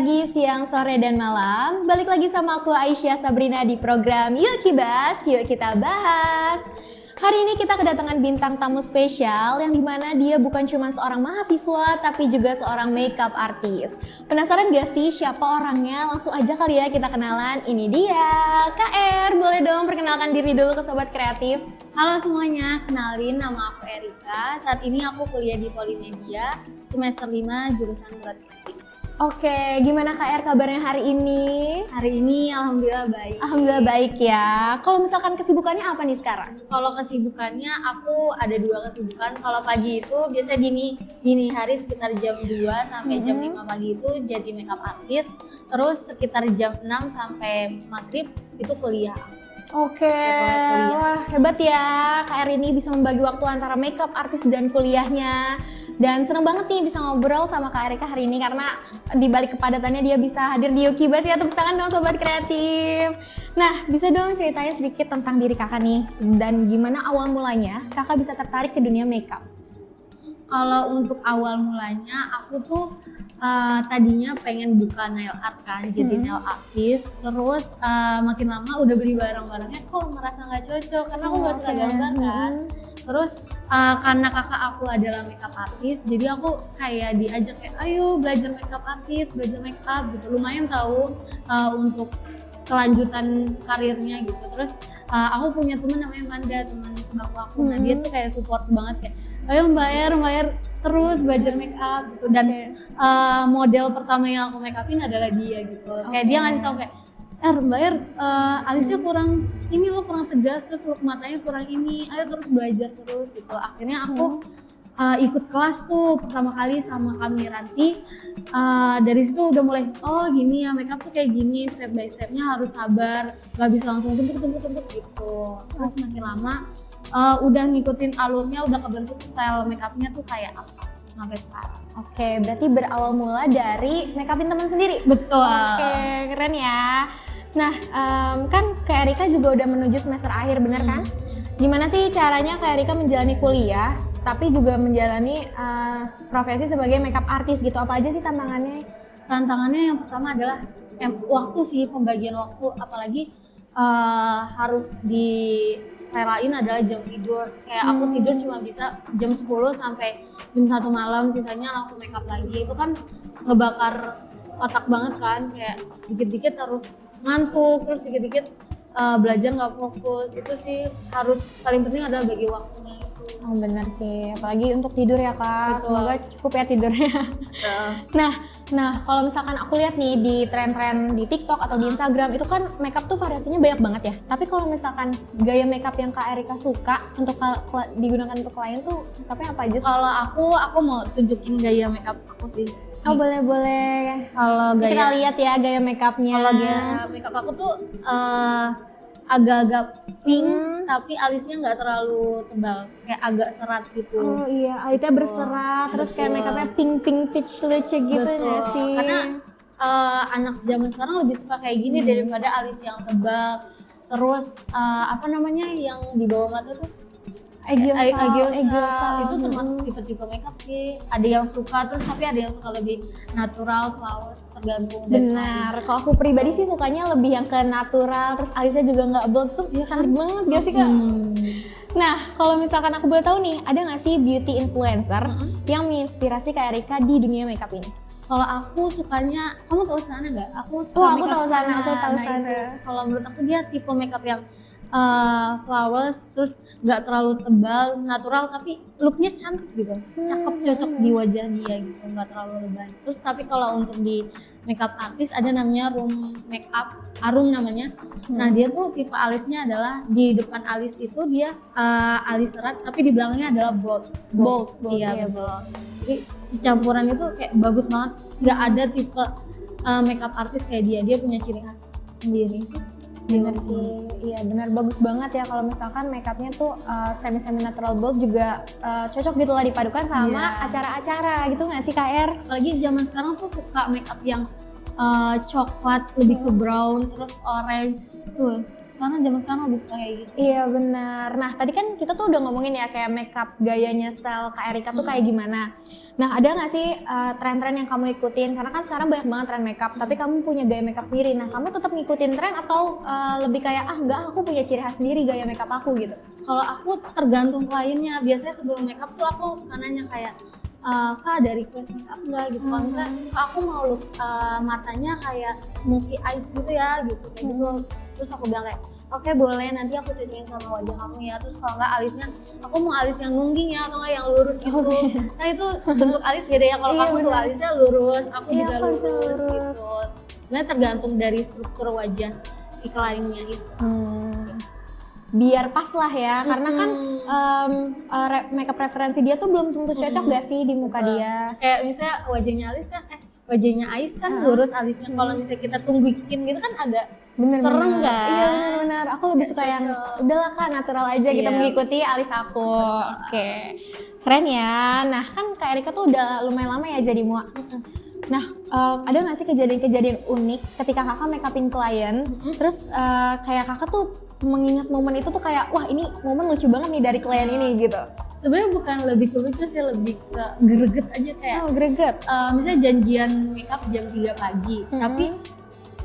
pagi, siang, sore, dan malam. Balik lagi sama aku Aisyah Sabrina di program Yuk Kibas, Yuk Kita Bahas. Hari ini kita kedatangan bintang tamu spesial yang dimana dia bukan cuma seorang mahasiswa tapi juga seorang makeup artist. Penasaran gak sih siapa orangnya? Langsung aja kali ya kita kenalan. Ini dia, KR. Boleh dong perkenalkan diri dulu ke Sobat Kreatif? Halo semuanya, kenalin nama aku Erika. Saat ini aku kuliah di Polimedia, semester 5 jurusan broadcasting. Oke, gimana KR kabarnya hari ini? Hari ini alhamdulillah baik. Alhamdulillah baik ya. Kalau misalkan kesibukannya apa nih sekarang? Kalau kesibukannya aku ada 2 kesibukan. Kalau pagi itu biasa dini hari sekitar jam 2 sampai jam 5 pagi itu jadi makeup artist. Terus sekitar jam 6 sampai maghrib itu kuliah. Oke, wah hebat ya KR ini bisa membagi waktu antara makeup artist dan kuliahnya. Dan seneng banget nih bisa ngobrol sama Kak Erika hari ini karena di balik kepadatannya dia bisa hadir di Yuk Kibas ya. Tepuk tangan dong Sobat Kreatif. Nah, bisa dong ceritanya sedikit tentang diri kakak nih dan gimana awal mulanya kakak bisa tertarik ke dunia makeup? Kalau untuk awal mulanya aku tuh tadinya pengen buka nail art kan, jadi nail artist. Terus makin lama udah beli barang-barangnya kok ngerasa nggak cocok karena aku nggak suka gambar kan. Terus karena kakak aku adalah makeup artist, jadi aku kayak diajak kayak ayo belajar makeup artist, belajar makeup gitu. Lumayan tahu untuk kelanjutan karirnya gitu. Terus aku punya teman namanya Manda, teman sebangku aku. Nah dia tuh kayak support banget kayak ayo bayar terus belajar makeup gitu. Dan model pertama yang aku make upin adalah dia gitu. Kayak dia ngasih tau kayak bayar alisnya kurang ini, lo kurang tegas, terus look matanya kurang ini, ayo terus belajar terus gitu. Akhirnya aku ikut kelas tuh pertama kali sama Kak Miranti. Dari situ udah mulai oh gini ya makeup tuh kayak gini, step by stepnya harus sabar, gak bisa langsung tumpuk gitu. Terus makin lama udah ngikutin alurnya, udah kebentuk style makeupnya tuh kayak apa sampai sekarang. Oke, berarti berawal mula dari makeupin teman sendiri? Betul. Oke, keren ya. Nah, kan Kak Erika juga udah menuju semester akhir, bener kan? Gimana sih caranya Kak Erika menjalani kuliah, tapi juga menjalani profesi sebagai makeup artist gitu? Apa aja sih tantangannya? Tantangannya yang pertama adalah waktu sih, pembagian waktu. Apalagi harus direlain adalah jam tidur. Kayak aku tidur cuma bisa jam 10 sampai jam 1 malam, sisanya langsung makeup lagi. Itu kan ngebakar otak banget kan, kayak dikit-dikit harus ngantuk, terus dikit-dikit belajar nggak fokus. Itu sih harus paling penting adalah bagi waktunya itu. Oh benar sih, apalagi untuk tidur ya Kak. Betul. Semoga cukup ya tidurnya. Nah kalau misalkan aku lihat nih di tren-tren di TikTok atau di Instagram itu kan makeup tuh variasinya banyak banget ya. Tapi kalau misalkan gaya makeup yang Kak Erika suka untuk digunakan untuk klien tuh makeupnya apa aja sih? Kalau aku mau tunjukin gaya makeup aku sih. Oh boleh. Kalau Kita gaya lihat ya gaya makeupnya. Kalau gaya makeup aku tuh agak-agak pink, tapi alisnya nggak terlalu tebal, kayak agak serat gitu. Oh iya, alitnya berserat, terus kayak makeupnya pink peach lucu gitu nggak sih? Karena anak zaman sekarang lebih suka kayak gini daripada alis yang tebal. Terus apa namanya yang di bawah mata tuh? Aegyosa. Itu termasuk tipe-tipe makeup sih. Ada yang suka, terus tapi ada yang suka lebih natural, flawless, tergantung. Benar, kalau aku pribadi sih sukanya lebih yang ke natural, terus alisnya juga nggak bold tuh cantik banget gak sih Kak? Nah, kalau misalkan aku boleh tahu nih, ada nggak sih beauty influencer yang menginspirasi Kak Erika di dunia makeup ini? Kalau aku sukanya, kamu tahu Sana nggak? Aku suka aku tahu Sana. Kalau menurut aku dia tipe makeup yang flawless, terus nggak terlalu tebal, natural, tapi looknya cantik gitu, cakep, cocok di wajah dia gitu, nggak terlalu lebay. Terus tapi kalau untuk di makeup artist ada namanya room makeup, Arum namanya. Nah dia tuh tipe alisnya adalah di depan alis itu dia alis serat, tapi di belakangnya adalah bold. Iya bold. Jadi campuran itu kayak bagus banget. Nggak ada tipe makeup artist kayak dia punya ciri khas sendiri. Bener sih, iya benar, bagus banget ya kalau misalkan makeupnya tuh semi natural bold juga cocok gitu lah dipadukan sama acara-acara gitu nggak sih KR? Apalagi zaman sekarang tuh suka makeup yang coklat, lebih ke brown, terus orange. Tuh, zaman sekarang lebih suka kayak gitu. Iya benar. Nah tadi kan kita tuh udah ngomongin ya kayak makeup gayanya style Kak Erika tuh kayak gimana. Nah, ada nggak sih tren-tren yang kamu ikutin? Karena kan sekarang banyak banget tren makeup, tapi kamu punya gaya makeup sendiri. Nah, kamu tetap ngikutin tren atau lebih kayak enggak, aku punya ciri khas sendiri gaya makeup aku gitu? Kalau aku tergantung kliennya. Biasanya sebelum makeup tuh aku suka nanya kayak, Kak ada request makeup nggak gitu. Kalau misalnya Kak, aku mau look matanya kayak smoky eyes gitu ya gitu kayak gitu. Terus aku bilang kayak oke boleh, nanti aku cocokin sama wajah kamu ya. Terus kalau nggak alisnya, aku mau alis yang nungging ya atau nggak yang lurus gitu. Nah itu bentuk alis beda ya. Kalau Iya, kamu tuh bener. alisnya lurus, aku Iya, juga aku bisa lurus lurus. gitu. Sebenarnya tergantung dari struktur wajah si kliennya itu. Biar pas lah ya, karena kan makeup preferensi dia tuh belum tentu cocok gak sih di muka dia. Kayak misalnya wajahnya Ais kan lurus alisnya. Kalau misalnya kita tungguin gitu kan agak Bener, serem kan? Iya bener-bener, aku lebih suka yang udahlah Kak natural aja kita Iya. mengikuti alis aku. Oke, keren ya. Nah kan Kak Erika tuh udah lumayan lama ya jadi mua. Nah ada nggak sih kejadian-kejadian unik ketika kakak make upin klien, terus kayak kakak tuh mengingat momen itu tuh kayak wah ini momen lucu banget nih dari klien ini gitu. Sebenarnya bukan lebih ke lucu sih, lebih ke greget aja kayak Oh greget. misalnya janjian makeup jam 3 pagi, tapi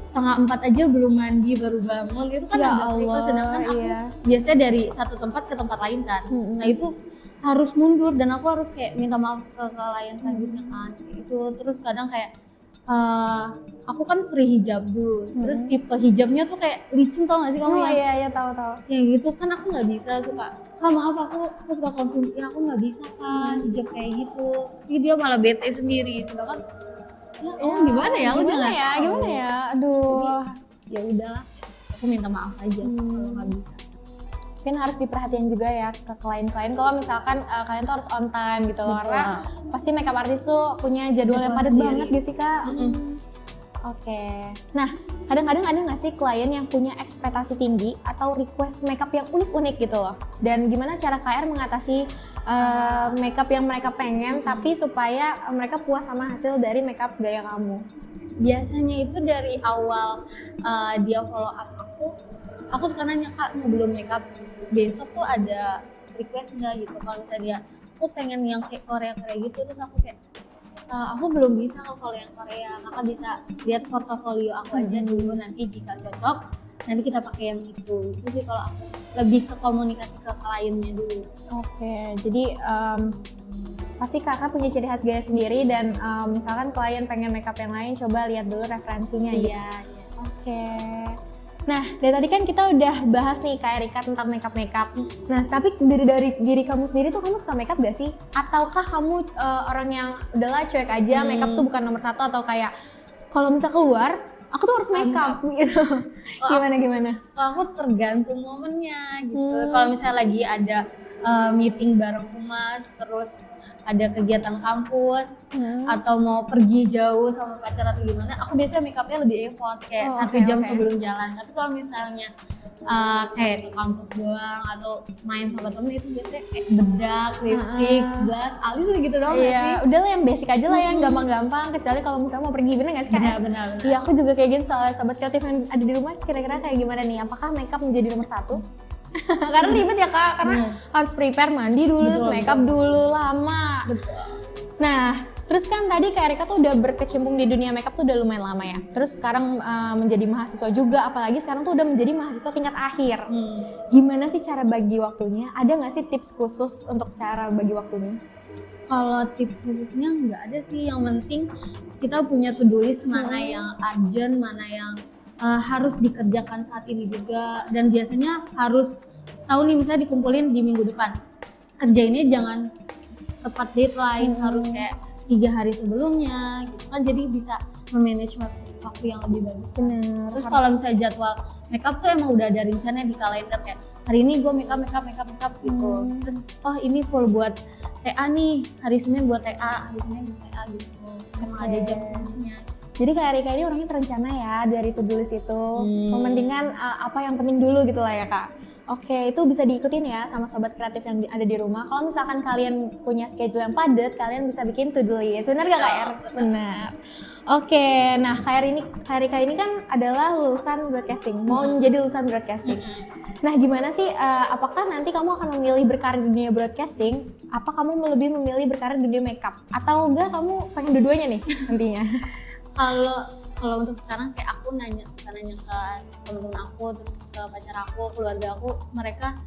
setengah 4 aja belum mandi baru bangun, itu kan Ya agak kritis. Allah, Sedangkan aku iya. biasanya dari satu tempat ke tempat lain kan. Nah itu harus mundur dan aku harus kayak minta maaf ke klien selanjutnya kan itu. Terus kadang kayak aku kan free hijab dulu, terus tipe hijabnya tuh kayak licin, tau gak sih kamu? Oh iya tahu. Ya gitu kan aku nggak bisa, suka Kak maaf aku suka konfirmasi, ya aku nggak bisa kan hijab kayak gitu. Jadi dia malah bete sendiri, sedangkan gimana ya, aku Gimana juga ya, nggak tahu. gimana ya, aduh. Ya udahlah, aku minta maaf aja kalau nggak bisa. Mungkin harus diperhatiin juga ya ke klien-klien kalau misalkan kalian tuh harus on time gitu loh, Betul. karena pasti makeup artist tuh punya jadwal yang padat sendiri. banget gak sih Kak? Oke. Nah, kadang-kadang ada nggak sih klien yang punya ekspektasi tinggi atau request makeup yang unik-unik gitu loh? Dan gimana cara KR mengatasi makeup yang mereka pengen tapi supaya mereka puas sama hasil dari makeup gaya kamu? Biasanya itu dari awal dia follow up aku suka nanya, Kak sebelum makeup besok tuh ada request nggak gitu. Kalau misalnya dia aku pengen yang kayak Korea gitu, terus aku kayak aku belum bisa kalau yang Korea, Kakak bisa lihat portofolio aku aja dulu, nanti jika cocok nanti kita pakai yang itu sih. Kalau aku lebih ke komunikasi ke kliennya dulu. Oke, jadi pasti kakak punya ciri khas gaya sendiri dan misalkan klien pengen makeup yang lain, coba lihat dulu referensinya gitu. Iya. Oke. Nah, dari tadi kan kita udah bahas nih Kak Erika tentang makeup. Nah, tapi dari diri kamu sendiri tuh kamu suka makeup gak sih? Ataukah kamu orang yang udahlah cuek aja, makeup tuh bukan nomor satu, atau kayak kalau misal keluar, aku tuh harus makeup gitu. Gimana? Kalau aku tergantung momennya gitu. Kalau misalnya lagi ada meeting bareng humas, terus ada kegiatan kampus, atau mau pergi jauh sama pacar atau gimana, aku biasanya makeupnya lebih effort kayak 1 jam sebelum jalan. Tapi kalau misalnya kayak ke kampus doang atau main sama temen, itu biasanya kayak bedak, lipstick, blush, alis gitu doang. Iya, udahlah yang basic aja lah, yang gampang-gampang, kecuali kalau misalnya mau pergi, bener gak sih Kak? Benar. Iya, aku juga kayak gitu. Sobat kreatif yang ada di rumah, kira-kira kayak gimana nih? Apakah makeup menjadi nomor satu? Karena ribet ya Kak, karena harus prepare, mandi dulu, terus makeup dulu, lama. Betul. Nah, terus kan tadi Kak Erika tuh udah berkecimpung di dunia makeup tuh udah lumayan lama ya. Terus sekarang menjadi mahasiswa juga, apalagi sekarang tuh udah menjadi mahasiswa tingkat akhir. Gimana sih cara bagi waktunya? Ada nggak sih tips khusus untuk cara bagi waktunya? Kalau tips khususnya nggak ada sih, yang penting kita punya to-do list mana yang urgent, mana yang harus dikerjakan saat ini juga, dan biasanya harus tahu nih misalnya dikumpulin di minggu depan, kerjainnya jangan tepat deadline, harus kayak 3 hari sebelumnya gitu kan, jadi bisa memanage waktu yang lebih bagus. Bener. Terus kalau misalnya jadwal makeup tuh emang udah ada rencana di kalender, kayak hari ini gue makeup gitu. Terus oh ini full buat TA nih, hari Senin buat TA, hari Senin buat TA gitu. Emang ada jam khususnya. Jadi Kak Erika ini orangnya terencana ya dari to-do list itu, mementingkan apa yang penting dulu gitu lah ya Kak. Oke, itu bisa diikutin ya sama sobat kreatif yang ada di rumah. Kalau misalkan kalian punya schedule yang padat, kalian bisa bikin to-do list. Benar gak Kak Er? Benar. Oke, nah Kak Erika ini kan adalah lulusan broadcasting, mau menjadi lulusan broadcasting. Nah, gimana sih, apakah nanti kamu akan memilih berkarir di dunia broadcasting? Apa kamu lebih memilih berkarir di dunia makeup? Atau enggak kamu pengen dua-duanya nih nantinya? Kalau untuk sekarang kayak aku suka nanya ke temen-temen aku, terus ke pacar aku, keluarga aku, mereka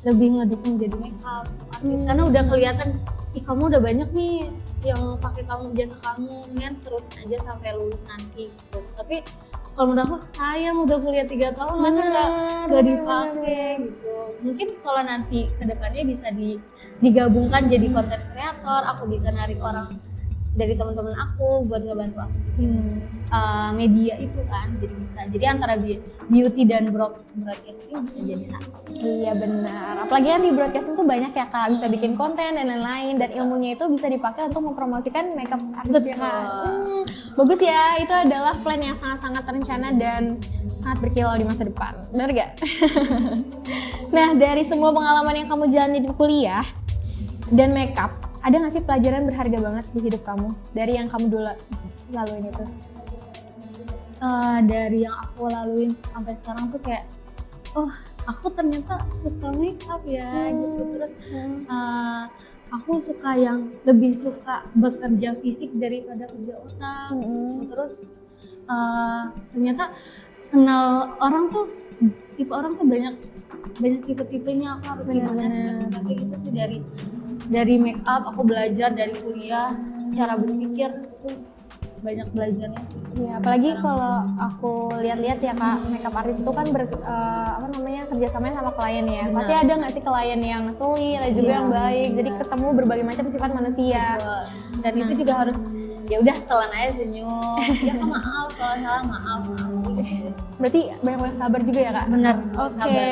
lebih ngedukung jadi makeup artis karena udah kelihatan, ih kamu udah banyak nih yang pakai jasa kamu, nih terusin aja sampai lulus nanti gitu. Tapi kalau menurut aku sayang udah kuliah 3 tahun masa nggak dipakai gitu. Mungkin kalau nanti kedepannya bisa digabungkan jadi konten kreator, aku bisa narik orang dari teman-teman aku buat ngebantu aku media itu kan, jadi bisa. Jadi antara beauty dan broadcasting bisa jadi satu. Iya benar. Apalagi kan di broadcasting tuh banyak ya Kak, bisa bikin konten dan lain-lain, dan ilmunya itu bisa dipakai untuk mempromosikan makeup artis ya Kak. Bagus ya, itu adalah plan yang sangat-sangat terencana dan sangat berkilau di masa depan. Benar gak? Nah, dari semua pengalaman yang kamu jalani di kuliah dan makeup, ada nggak sih pelajaran berharga banget di hidup kamu dari yang kamu dulu laluin itu? Dari yang aku laluin sampai sekarang tuh kayak, oh aku ternyata suka makeup ya gitu. Terus aku lebih suka bekerja fisik daripada kerja otak. Terus ternyata kenal orang tuh, tipe orang tuh banyak tipe-tipenya. Aku harus gimana sih, kayak gitu sih. Dari make up aku belajar, dari kuliah cara berpikir tuh banyak belajarnya. Iya, apalagi kalau aku lihat-lihat ya Kak, makeup artist itu kan kerjasamanya sama klien ya. Benar. Pasti ada nggak sih klien yang ngeselin, ada juga yang baik. Jadi ketemu berbagai macam sifat manusia. Dan itu juga harus ya udah telan aja senyum. Ya Kak maaf kalau salah, maaf. Gitu. Berarti banyak sabar juga ya Kak? Benar. Oke.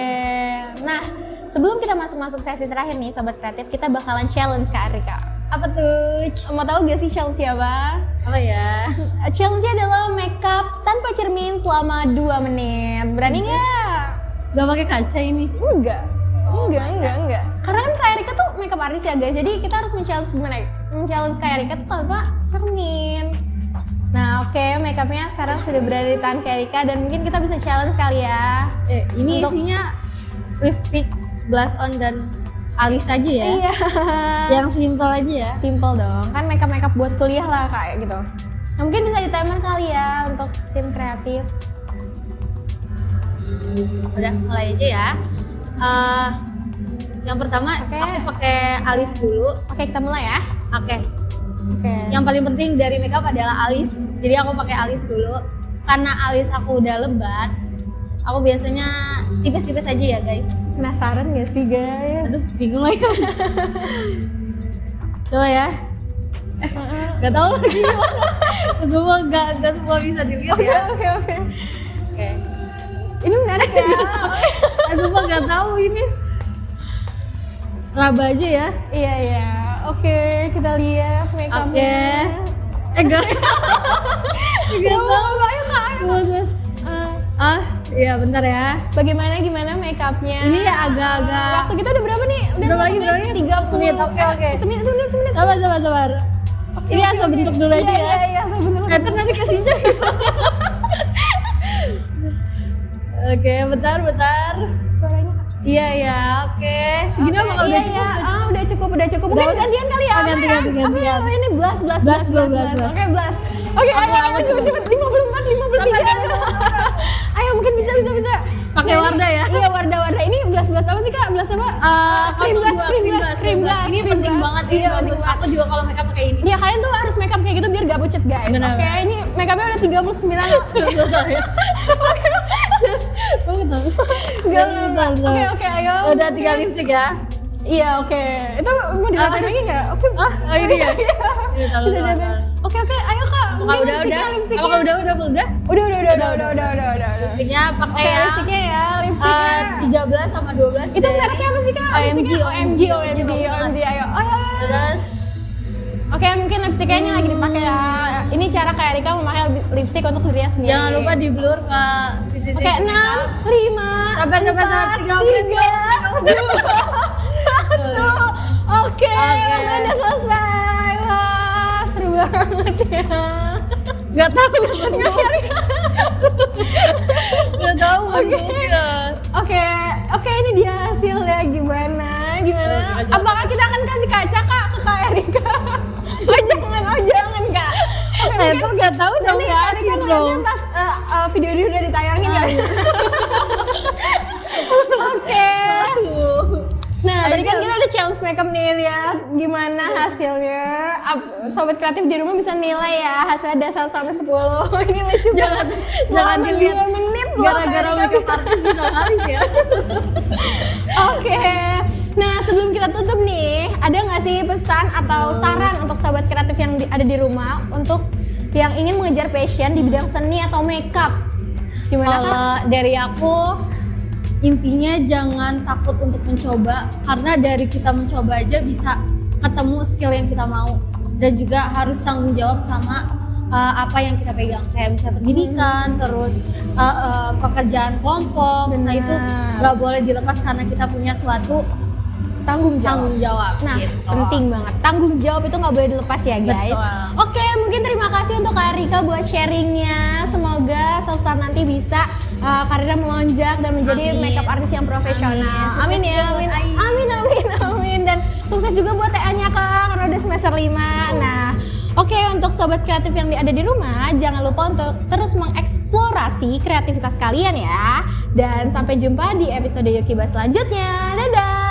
Nah, sebelum kita masuk sesi terakhir nih Sobat Kreatif, kita bakalan challenge Kak Erika. Apa tuh? Mau tahu gak sih challenge apa? Apa ya? Challenge-nya adalah makeup tanpa cermin selama 2 menit. Berani nggak? Gak pakai kaca ini? Enggak. Karena kan Kak Erika tuh makeup artist ya guys, jadi kita harus men-challenge Kak Erika tuh tanpa cermin. Nah oke, makeupnya sekarang sudah berada di tangan Kak Erika dan mungkin kita bisa challenge kali ya. Ini isinya lipstick, blush on, dan alis aja ya? Iya. Yang simple aja ya? Simple dong, kan makeup buat kuliah lah kayak gitu. Nah, mungkin bisa di timer kali ya untuk tim kreatif. Udah, mulai aja ya. Yang pertama aku pakai alis dulu. Oke, kita mulai ya. Oke. Yang paling penting dari makeup adalah alis. Jadi aku pakai alis dulu. Karena alis aku udah lebat, aku biasanya tipis-tipis aja ya guys. Penasaran gak sih guys? Aduh, bingung lagi. Coba ya. Gak tau lagi gimana. Semua gak semua bisa dilihat ya. Oke. Ini menarik ya. Semua gak tahu ini. Raba aja ya. Iya. Oke, kita lihat makeupnya. Enggak. Enggak tahu. Ayo. Iya bentar ya. Gimana makeupnya? Ini ya agak-agak. Waktu kita udah berapa nih? Udah berapa lagi? 30 menit. Oke. Semenit. Sabar. Ini asal bentuk dulu aja ya. Iya, asal bentuk. Ntar nanti kasihnya. Oke, bentar. Suaranya. Iya, oke. Segini mah bakal udah cukup. Udah cukup. Mungkin gantian kali ya. Gantian. Ini blast. Oke, blast. Oke, ayo cepet. 54, 53. Ayo, mungkin bisa. Pakai Wardah ya? Iya, Wardah. Ini blast apa sih Kak? Blast apa? Cream blast. Ini penting banget, ini bagus. Aku juga kalau makeup pakai ini. Iya, kalian tuh harus makeup kayak gitu biar gak pucet guys. Bener. Oke, ini makeupnya udah 39. Oke, ayo. Udah 3 lipstick ya? Iya, oke. Itu mau dilihatin lagi nggak? Oke. Oh ini ya? Ini taruh. Oke, ayo Kak. Udah. Lipstiknya. Apakah udah? Udah. Lipstiknya pakai Oke, ya. lipstiknya ya, lipstiknya. 13 sama 12. Itu mereknya apa sih Kak? OMG. OMG. Ayo. Terus Oke, Oke, mungkin lipstiknya ini lagi dipakai ya. Ini cara Kak Erika memakai lipstik untuk dirinya sendiri. Jangan lupa di blur ke sisi-sisi. Oke, 6, 5, Sabar, 3 menit. 1. Oke, udah selesai. Wah, seru banget ya. Gak tahu bentuknya. Oke, ini dia hasilnya gimana? Apakah kita akan kasih kaca Kak ke Kak Erika? Oh jangan Kak. Itu gak tahu Nanti sampai Kak Erika akhir ngeliatnya dong. pas video ini udah ditayangin ya. Oke. Nah, tadi kan kita ada challenge makeup nih, lihat gimana hasilnya. Sobat kreatif di rumah bisa nilai ya hasil ada 1 sampai 10. Ini lucu banget. Jangan Selama dilihat 2 menit loh, gara-gara Kak Erika makeup bisa. artis bisa ngalis ya. Oke. Nah, sebelum kita tutup nih, ada nggak sih pesan atau saran untuk sobat kreatif yang ada di rumah untuk yang ingin mengejar passion di bidang seni atau makeup? Gimana Kak? Kalau dari aku, intinya jangan takut untuk mencoba, karena dari kita mencoba aja bisa ketemu skill yang kita mau, dan juga harus tanggung jawab sama apa yang kita pegang, kayak misalnya pendidikan, terus pekerjaan kelompok. Nah itu nggak boleh dilepas karena kita punya suatu Tanggung jawab. Nah, gitu. penting banget. Tanggung jawab itu nggak boleh dilepas ya, guys. Betul. Oke, mungkin terima kasih untuk Kak Erika buat sharingnya. Semoga suatu saat nanti bisa karirnya melonjak dan menjadi Amin. makeup artis yang profesional. Amin. Amin ya, amin. Amin. Dan sukses juga buat TA-nya Kak, karena udah semester 5. Nah, oke, untuk sobat kreatif yang ada di rumah, jangan lupa untuk terus mengeksplorasi kreativitas kalian ya. Dan sampai jumpa di episode Yukibas selanjutnya. Dadah!